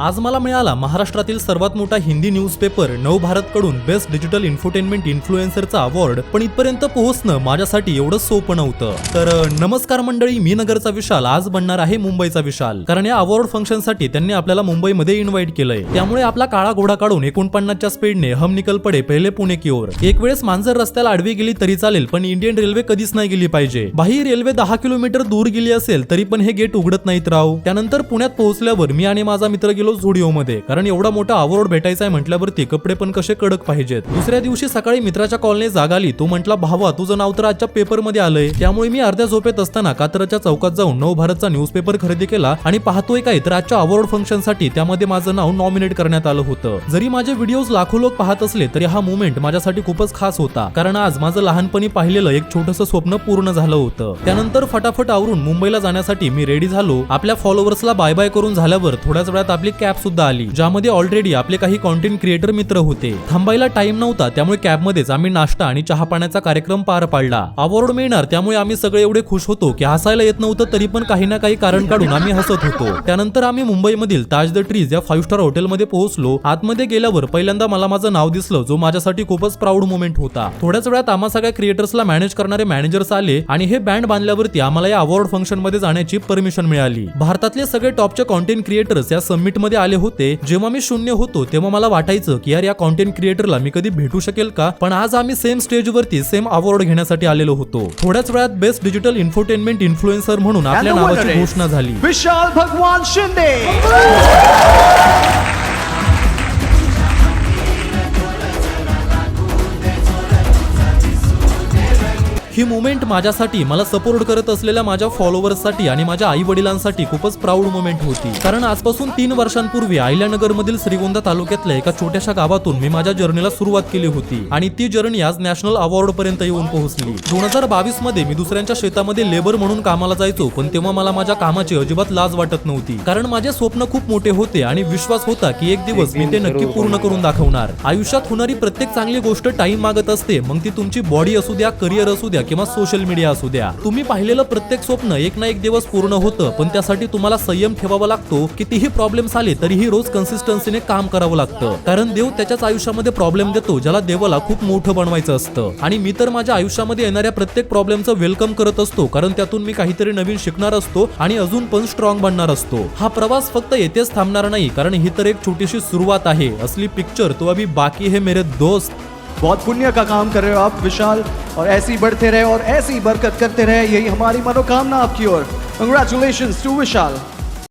आज मला मिळाला महाराष्ट्रातील सर्वात मोठा हिंदी न्यूजपेपर नवभारत कडून बेस्ट डिजिटल इन्फोटेनमेंट इन्फ्लुएन्सरचा अवॉर्ड, पण इथपर्यंत पोहोचणं माझ्यासाठी एवढं सोपं नव्हतं. तर नमस्कार मंडळी, मी नगरचा विशाल आज बनणार आहे मुंबईचा विशाल. कारण या अवॉर्ड फंक्शन साठी त्यांनी आपल्याला मुंबईमध्ये इन्व्हाइट केलंय. त्यामुळे आपला काळा घोडा काढून 49च्या स्पीडने हम निकल पडे पहिले पुणे की ओर. एक वेळेस मांजर रस्त्याला आडवी गेली तरी चालेल, पण इंडियन रेल्वे कधीच नाही गेली पाहिजे. बाही रेल्वे 10 किलोमीटर दूर गेली असेल तरी पण हे गेट उघडत नाहीत राव. त्यानंतर पुण्यात पोहोचल्यावर मी आणि माझा मित्र गेलो झुडिओ मध्ये, कारण एवढा मोठा अवॉर्ड भेटायचा आहे म्हटल्यावरती कपडे पण कसे कडक पाहिजेत. दुसऱ्या दिवशी सकाळी मित्राच्या कॉलने जाग आली. तो म्हटला, भावा तुझं नाव तर आजच्या पेपर मध्ये आलंय. त्यामुळे मी अर्ध्या झोपेत असताना कात्रच्या चौकात जाऊन नवभारतचा न्यूजपेपर खरेदी केला आणि पाहतोय काय तर आजच्या अवॉर्ड फंक्शन साठी त्यामध्ये माझं नाव नॉमिनेट करण्यात आलं होतं. जरी माझे व्हिडिओज लाखो लोक पाहत असले तरी हा मोमेंट माझ्यासाठी खूपच खास होता, कारण आज माझं लहानपणी पाहिलेलं एक छोटंसं स्वप्न पूर्ण झालं होतं. त्यानंतर फटाफट आवरून मुंबईला जाण्यासाठी मी रेडी झालो. आपल्या फॉलोअर्सला बाय बाय करून झाल्यावर थोड्याच वेळात आपली कॅब सुद्धा आली, ज्यामध्ये ऑलरेडी आपले काही कॉन्टेंट क्रिएटर मित्र होते. थांबायला टाइम नव्हता, त्यामुळे कॅब मध्येच आम्ही नाश्ता आणि चहा पाण्याचा कार्यक्रम पार पाडला. अवॉर्ड मिळणार त्यामुळे आम्ही सगळे एवढे खुश होतो की हसायला येत नव्हतं, तरी पण काही ना काही कारण काढून आम्ही हसत होतो. त्यानंतर आम्ही मुंबईमधील ताज द ट्रीज या 5 स्टार हॉटेलमध्ये पोहोचलो. आतमध्ये गेल्यावर पहिल्यांदा मला माझं नाव दिसलं, जो माझ्यासाठी खूपच प्राऊड मोमेंट होता. थोड्याच वेळात आम्हा सगळ्या क्रिएटर्सला मॅनेज करणारे मॅनेजर्स आले आणि हे बँड बांधल्यावरती आम्हाला या अवॉर्ड फंक्शन मध्ये जाण्याची परमिशन मिळाली. भारतातले सगळे टॉपचे कॉन्टेंट क्रिएटर्स या समिट मध्ये आले होते. जेव्हा मी शून्य होतो तेव्हा मला वाटायचं की यार या कॉन्टेंट क्रिएटरला मी कधी भेटू शकेल का, पण आज आम्ही सेम स्टेज वरती सेम अवॉर्ड घेण्यासाठी आलेलो होतो. थोड्याच वेळात बेस्ट डिजिटल इन्फोटेनमेंट इन्फ्लुएन्सर म्हणून आपल्या नावाची घोषणा झाली. विशाल भगवान शिंदे. ही मोमेंट माझ्यासाठी, मला सपोर्ट करत असलेल्या माझ्या फॉलोअर्ससाठी आणि माझ्या आई वडिलांसाठी खूपच प्राऊड मोमेंट होती. कारण आजपासून 3 वर्षांपूर्वी अहिल्यानगर मधील श्रीगोंदा तालुक्यातल्या एका छोट्याशा गावातून मी माझ्या जर्नीला सुरुवात केली होती आणि ती जर्नी आज नॅशनल अवॉर्ड पर्यंत येऊन पोहोचली. 2022 मध्ये मी दुसऱ्यांच्या शेतामध्ये लेबर म्हणून कामाला जायचो, पण तेव्हा मला माझ्या कामाची अजिबात लाज वाटत नव्हती, कारण माझे स्वप्न खूप मोठे होते आणि विश्वास होता की एक दिवस मी ते नक्की पूर्ण करून दाखवणार. आयुष्यात होणारी प्रत्येक चांगली गोष्ट टाइम मागत असते, मग ती तुमची बॉडी असू द्या, करिअर असू द्या किंवा सोशल मीडिया असू द्या. तुम्ही पाहिलेलं प्रत्येक स्वप्न एक ना एक दिवस पूर्ण होतं, पण त्यासाठी तुम्हाला संयम ठेवावा लागतो. कितीही प्रॉब्लेम्स आले तरीही रोज कन्सिस्टन्सीने काम करावं लागतं, कारण देव त्याच्याच आयुष्यामध्ये प्रॉब्लेम देतो ज्याला देवाला खूप मोठं बनवायचं असतं. आणि मी तर माझ्या आयुष्यामध्ये येणाऱ्या प्रत्येक प्रॉब्लेमचं वेलकम करत असतो, कारण त्यातून मी काहीतरी नवीन शिकणार असतो आणि अजून पण स्ट्रॉंग बनणार असतो. हा प्रवास फक्त येथेच थांबणार नाही, कारण ही तर एक छोटीशी सुरुवात आहे. असली पिक्चर तो अभी बाकी है मेरे दोस्त. बहुत पुण्य का काम कर रहे हो आप विशाल, और ऐसे ही बढ़ते रहे और ऐसी ही बरकत करते रहे, यही हमारी मनोकामना आपकी ओर. Congratulations to Vishal.